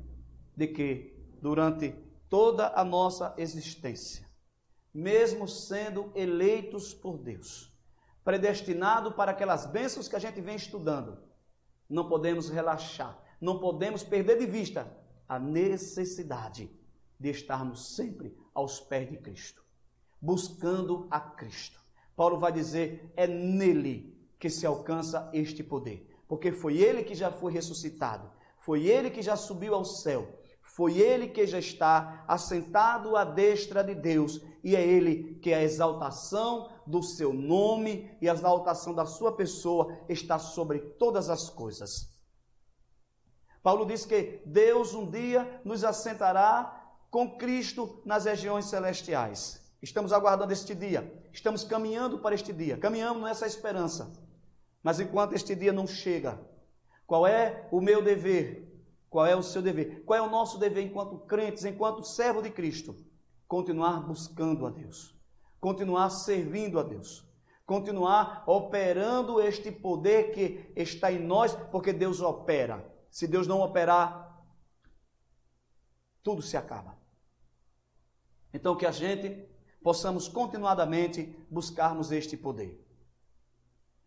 de que durante toda a nossa existência, mesmo sendo eleitos por Deus, predestinado para aquelas bênçãos que a gente vem estudando, não podemos relaxar, não podemos perder de vista a necessidade de estarmos sempre aos pés de Cristo, buscando a Cristo. Paulo vai dizer, é nele que se alcança este poder, porque foi ele que já foi ressuscitado, foi ele que já subiu ao céu, foi ele que já está assentado à destra de Deus, e é ele que a exaltação do seu nome e a exaltação da sua pessoa está sobre todas as coisas. Paulo diz que Deus um dia nos assentará com Cristo nas regiões celestiais. Estamos aguardando este dia, estamos caminhando para este dia, caminhamos nessa esperança. Mas enquanto este dia não chega, qual é o meu dever? Qual é o seu dever? Qual é o nosso dever enquanto crentes, enquanto servo de Cristo? Continuar buscando a Deus, continuar servindo a Deus, continuar operando este poder que está em nós, porque Deus opera. Se Deus não operar, tudo se acaba. Então que a gente possamos continuadamente buscarmos este poder.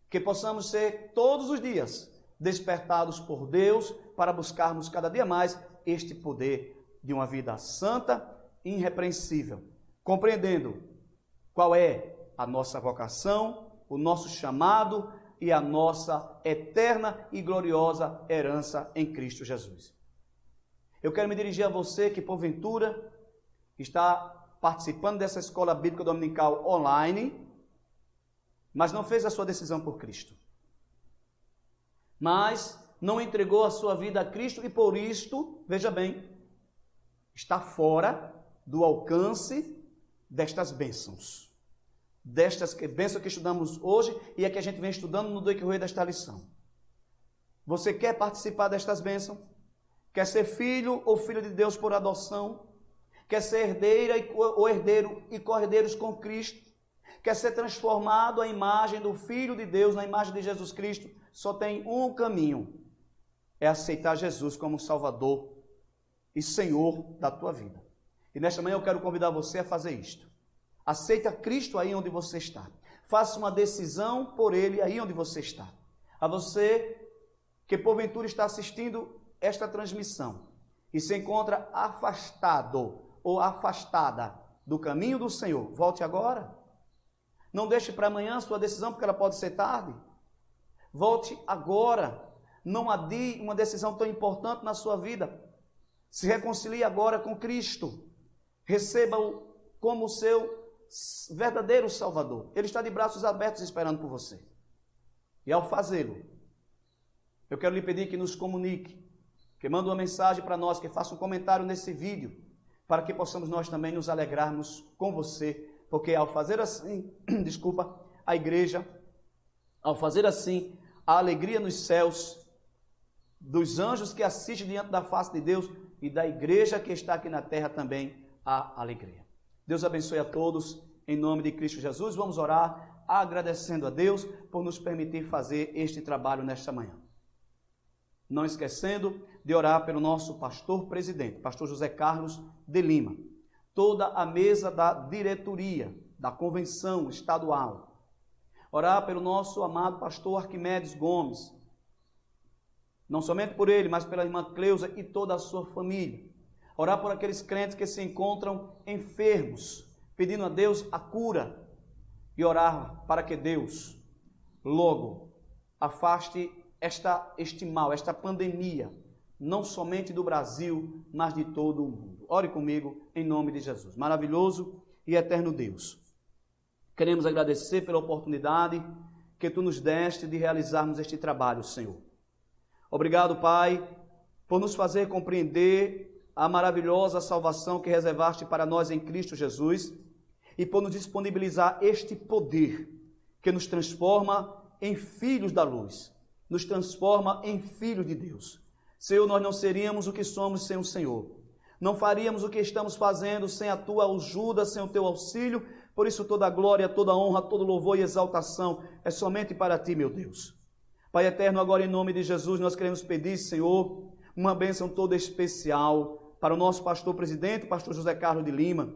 Que possamos ser todos os dias despertados por Deus para buscarmos cada dia mais este poder de uma vida santa e irrepreensível, compreendendo qual é a nossa vocação, o nosso chamado e a nossa eterna e gloriosa herança em Cristo Jesus. Eu quero me dirigir a você que porventura está participando dessa escola bíblica dominical online, mas não fez a sua decisão por Cristo, mas não entregou a sua vida a Cristo e por isto, veja bem, está fora do alcance destas bênçãos. destas bênçãos que estudamos hoje e é que a gente vem estudando no decorrer desta lição. Você quer participar destas bênçãos? Quer ser filho ou filha de Deus por adoção? Quer ser herdeira ou herdeiro e co-herdeiros com Cristo? Quer ser transformado à imagem do Filho de Deus, na imagem de Jesus Cristo? Só tem um caminho, é aceitar Jesus como Salvador e Senhor da tua vida. E nesta manhã eu quero convidar você a fazer isto. Aceita Cristo aí onde você está. Faça uma decisão por Ele aí onde você está. A você que porventura está assistindo esta transmissão e se encontra afastado ou afastada do caminho do Senhor, volte agora. Não deixe para amanhã a sua decisão, porque ela pode ser tarde. Volte agora. Não adie uma decisão tão importante na sua vida. Se reconcilie agora com Cristo. Receba-o como seu verdadeiro Salvador. Ele está de braços abertos esperando por você. E ao fazê-lo, eu quero lhe pedir que nos comunique, que mande uma mensagem para nós, que faça um comentário nesse vídeo, para que possamos nós também nos alegrarmos com você, porque ao fazer assim, a igreja, ao fazer assim, a alegria nos céus, dos anjos que assistem diante da face de Deus e da igreja que está aqui na terra também, a alegria. Deus abençoe a todos, em nome de Cristo Jesus. Vamos orar agradecendo a Deus por nos permitir fazer este trabalho nesta manhã. Não esquecendo de orar pelo nosso pastor presidente, pastor José Carlos de Lima, toda a mesa da diretoria, da convenção estadual. Orar pelo nosso amado pastor Arquimedes Gomes, não somente por ele, mas pela irmã Cleusa e toda a sua família. Orar por aqueles crentes que se encontram enfermos, pedindo a Deus a cura. E orar para que Deus logo afaste este mal, esta pandemia, não somente do Brasil, mas de todo o mundo. Ore comigo em nome de Jesus. Maravilhoso e eterno Deus, queremos agradecer pela oportunidade que Tu nos deste de realizarmos este trabalho, Senhor. Obrigado, Pai, por nos fazer compreender a maravilhosa salvação que reservaste para nós em Cristo Jesus e por nos disponibilizar este poder que nos transforma em filhos da luz, nos transforma em filhos de Deus. Senhor, nós não seríamos o que somos sem o Senhor. Não faríamos o que estamos fazendo sem a Tua ajuda, sem o Teu auxílio. Por isso toda a glória, toda a honra, todo louvor e exaltação é somente para Ti, meu Deus. Pai eterno, agora em nome de Jesus, nós queremos pedir, Senhor, uma bênção toda especial para o nosso pastor presidente, pastor José Carlos de Lima,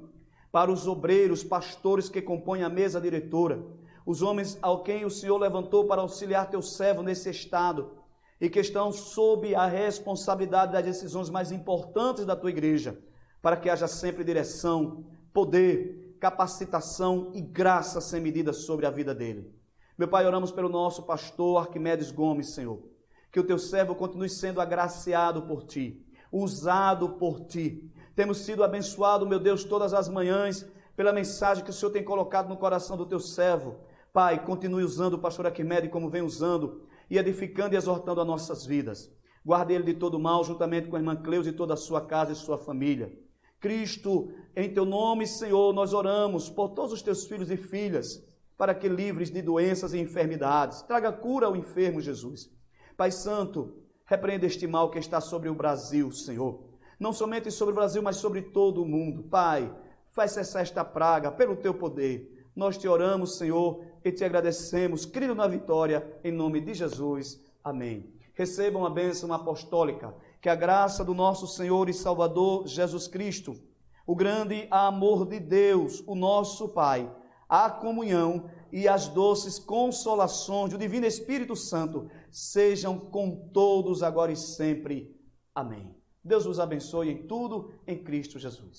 para os obreiros, pastores que compõem a mesa diretora, os homens ao quem o Senhor levantou para auxiliar Teu servo nesse estado e que estão sob a responsabilidade das decisões mais importantes da Tua igreja, para que haja sempre direção, poder, capacitação e graça sem medida sobre a vida dele. Meu Pai, oramos pelo nosso pastor Arquimedes Gomes, Senhor, que o Teu servo continue sendo agraciado por Ti, usado por Ti. Temos sido abençoados, meu Deus, todas as manhãs, pela mensagem que o Senhor tem colocado no coração do Teu servo. Pai, continue usando o pastor Arquimedes como vem usando, e edificando e exortando as nossas vidas. Guarde ele de todo mal, juntamente com a irmã Cleusa e toda a sua casa e sua família. Cristo, em Teu nome, Senhor, nós oramos por todos os Teus filhos e filhas, para que livres de doenças e enfermidades. Traga cura ao enfermo, Jesus. Pai Santo, repreenda este mal que está sobre o Brasil, Senhor. Não somente sobre o Brasil, mas sobre todo o mundo. Pai, faz cessar esta praga pelo Teu poder. Nós Te oramos, Senhor, e Te agradecemos, crendo na vitória, em nome de Jesus. Amém. Recebam a bênção apostólica, que a graça do nosso Senhor e Salvador Jesus Cristo, o grande amor de Deus, o nosso Pai, a comunhão e as doces consolações do Divino Espírito Santo sejam com todos agora e sempre. Amém. Deus os abençoe em tudo em Cristo Jesus.